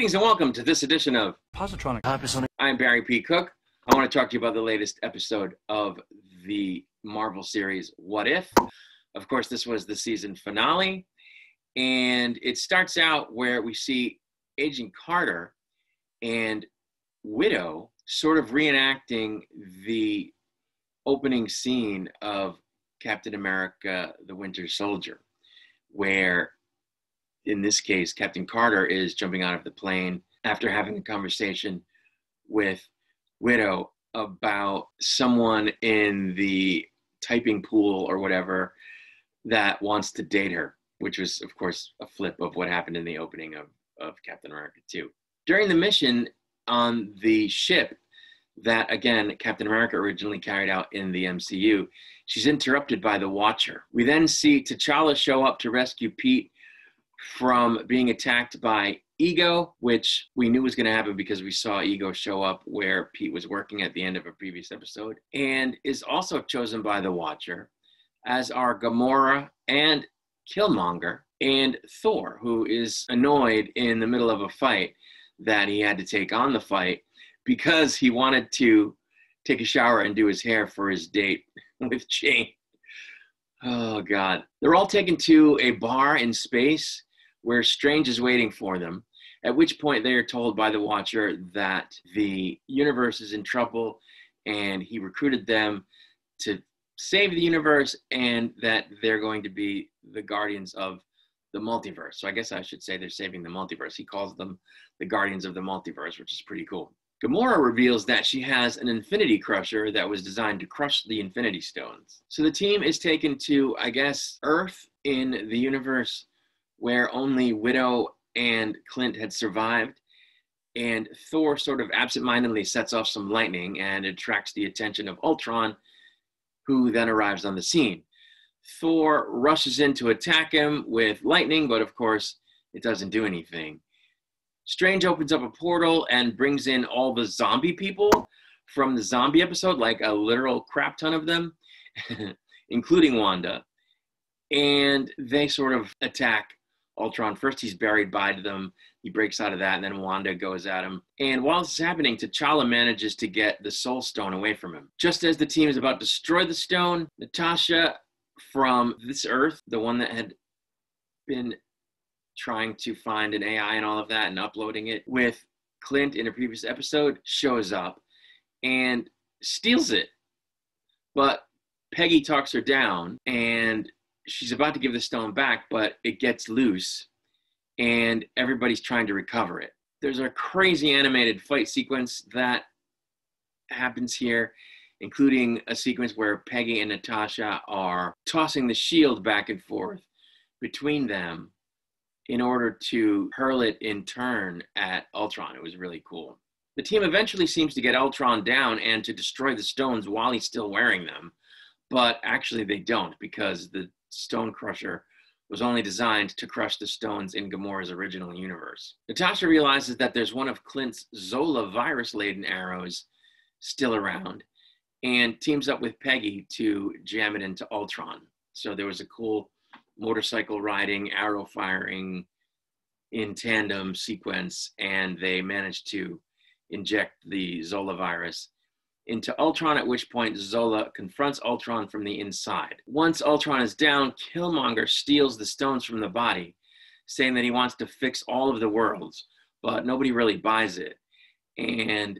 Greetings and welcome to this edition of Positronic. I'm Barry P. Cook. I want to talk to you about the latest episode of the Marvel series, What If? Of course, this was the season finale, and it starts out where we see Agent Carter and Widow sort of reenacting the opening scene of Captain America, the Winter Soldier, where in this case, Captain Carter is jumping out of the plane after having a conversation with Widow about someone in the typing pool or whatever that wants to date her, which was, of course, a flip of what happened in the opening of Captain America 2. During the mission on the ship that, again, Captain America originally carried out in the MCU, she's interrupted by the Watcher. We then see T'Challa show up to rescue Pete from being attacked by Ego, which we knew was going to happen because we saw Ego show up where Pete was working at the end of a previous episode, and is also chosen by the Watcher, as are Gamora and Killmonger and Thor, who is annoyed in the middle of a fight that he had to take on the fight because he wanted to take a shower and do his hair for his date with Jane. Oh, God. They're all taken to a bar in space where Strange is waiting for them, at which point they are told by the Watcher that the universe is in trouble and he recruited them to save the universe and that they're going to be the guardians of the multiverse. So I guess I should say they're saving the multiverse. He calls them the guardians of the multiverse, which is pretty cool. Gamora reveals that she has an Infinity Crusher that was designed to crush the Infinity Stones. So the team is taken to, I guess, Earth in the universe where only Widow and Clint had survived, and Thor sort of absentmindedly sets off some lightning and attracts the attention of Ultron, who then arrives on the scene. Thor rushes in to attack him with lightning, but of course, it doesn't do anything. Strange opens up a portal and brings in all the zombie people from the zombie episode, like a literal crap ton of them, including Wanda. And they sort of attack Ultron. First, he's buried by them. He breaks out of that, and then Wanda goes at him. And while this is happening, T'Challa manages to get the Soul Stone away from him. Just as the team is about to destroy the stone, Natasha from this Earth, the one that had been trying to find an AI and all of that and uploading it with Clint in a previous episode, shows up and steals it. But Peggy talks her down, and she's about to give the stone back, but it gets loose, and everybody's trying to recover it. There's a crazy animated fight sequence that happens here, including a sequence where Peggy and Natasha are tossing the shield back and forth between them in order to hurl it in turn at Ultron. It was really cool. The team eventually seems to get Ultron down and to destroy the stones while he's still wearing them, but actually they don't, because the Stone Crusher was only designed to crush the stones in Gamora's original universe. Natasha realizes that there's one of Clint's Zola virus-laden arrows still around and teams up with Peggy to jam it into Ultron. So there was a cool motorcycle riding, arrow firing in tandem sequence, and they managed to inject the Zola virus into Ultron, at which point Zola confronts Ultron from the inside. Once Ultron is down, Killmonger steals the stones from the body, saying that he wants to fix all of the worlds, but nobody really buys it. And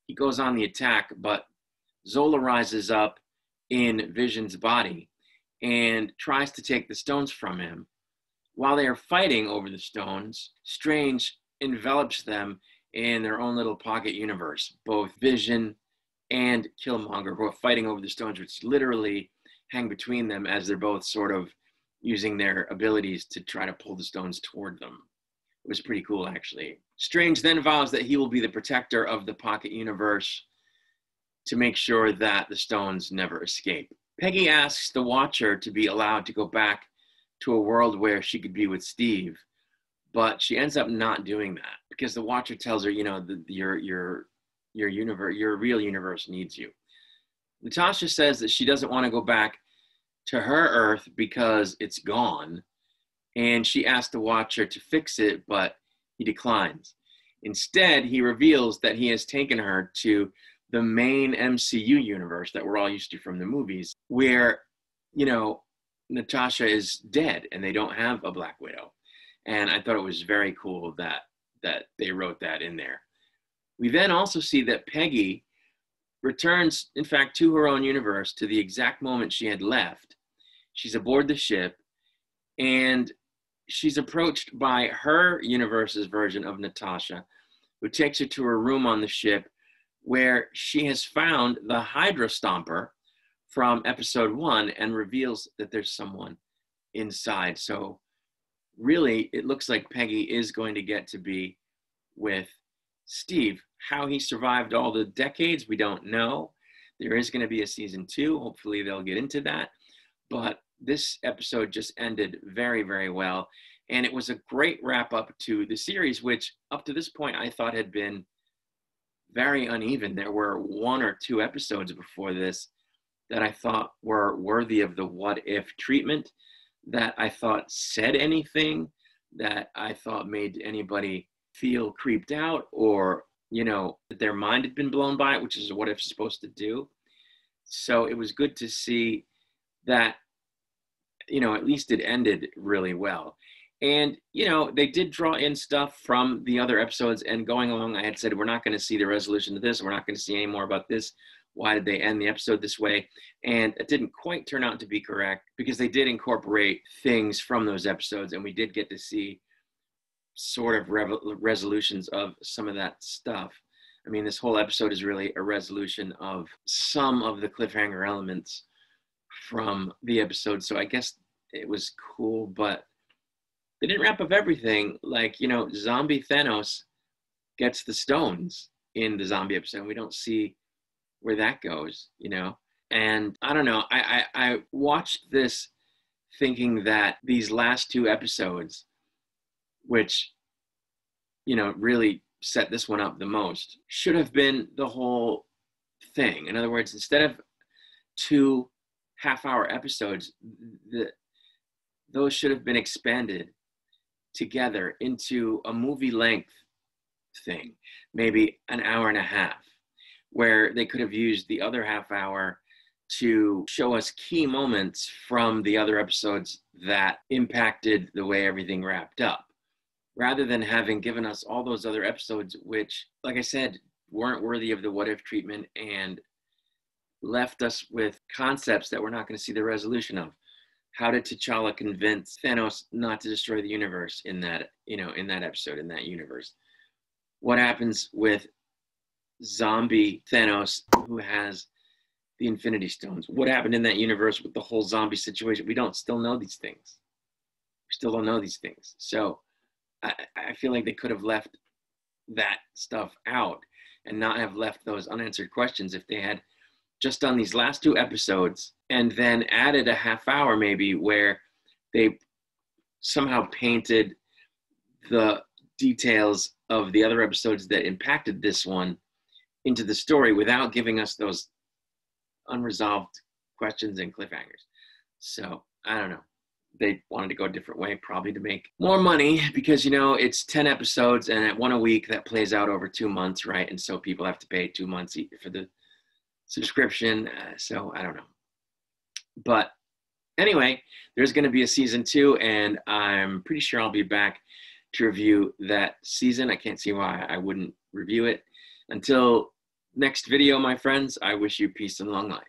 he goes on the attack, but Zola rises up in Vision's body and tries to take the stones from him. While they are fighting over the stones, Strange envelops them in their own little pocket universe. Both Vision and Killmonger, who are fighting over the stones, which literally hang between them as they're both sort of using their abilities to try to pull the stones toward them. It was pretty cool, actually. Strange then vows that he will be the protector of the pocket universe to make sure that the stones never escape. Peggy asks the Watcher to be allowed to go back to a world where she could be with Steve, but she ends up not doing that because the Watcher tells her, you know, your universe, your real universe needs you. Natasha says that she doesn't want to go back to her Earth because it's gone, and she asked the Watcher to fix it, but he declines. Instead, he reveals that he has taken her to the main MCU universe that we're all used to from the movies, where, you know, Natasha is dead and they don't have a Black Widow. And I thought it was very cool that they wrote that in there. We then also see that Peggy returns, in fact, to her own universe to the exact moment she had left. She's aboard the ship, and she's approached by her universe's version of Natasha, who takes her to her room on the ship, where she has found the Hydra Stomper from episode 1 and reveals that there's someone inside. So really, it looks like Peggy is going to get to be with Steve. How he survived all the decades, we don't know. There is going to be a season 2. Hopefully they'll get into that. But this episode just ended very, very well. And it was a great wrap up to the series, which up to this point I thought had been very uneven. There were 1 or 2 episodes before this that I thought were worthy of the what if treatment, that I thought said anything, that I thought made anybody feel creeped out, or, you know, that their mind had been blown by it, which is what if's supposed to do. So it was good to see that, you know, at least it ended really well. And, you know, they did draw in stuff from the other episodes, and going along, I had said, we're not going to see the resolution to this. We're not going to see any more about this. Why did they end the episode this way? And it didn't quite turn out to be correct, because they did incorporate things from those episodes, and we did get to see sort of resolutions of some of that stuff. I mean, this whole episode is really a resolution of some of the cliffhanger elements from the episode. So I guess it was cool, but they didn't wrap up everything. Like, you know, zombie Thanos gets the stones in the zombie episode. We don't see where that goes, you know? And I don't know, I watched this thinking that these last 2 episodes, which, you know, really set this one up the most, should have been the whole thing. In other words, instead of 2 half-hour episodes, those should have been expanded together into a movie-length thing, maybe an hour and a half, where they could have used the other half hour to show us key moments from the other episodes that impacted the way everything wrapped up, rather than having given us all those other episodes, which, like I said, weren't worthy of the what if treatment and left us with concepts that we're not going to see the resolution of. How did T'Challa convince Thanos not to destroy the universe in that, you know, in that episode, in that universe? What happens with zombie Thanos, who has the Infinity Stones? What happened in that universe with the whole zombie situation? We don't still know these things. We still don't know these things. So I feel like they could have left that stuff out and not have left those unanswered questions if they had just done these last 2 episodes and then added a half hour maybe where they somehow painted the details of the other episodes that impacted this one into the story without giving us those unresolved questions and cliffhangers. So I don't know. They wanted to go a different way, probably to make more money, because, you know, it's 10 episodes and at 1 a week, that plays out over 2 months, right? And so people have to pay 2 months for the subscription. So I don't know. But anyway, there's going to be a season 2, and I'm pretty sure I'll be back to review that season. I can't see why I wouldn't review it. Until next video, my friends, I wish you peace and long life.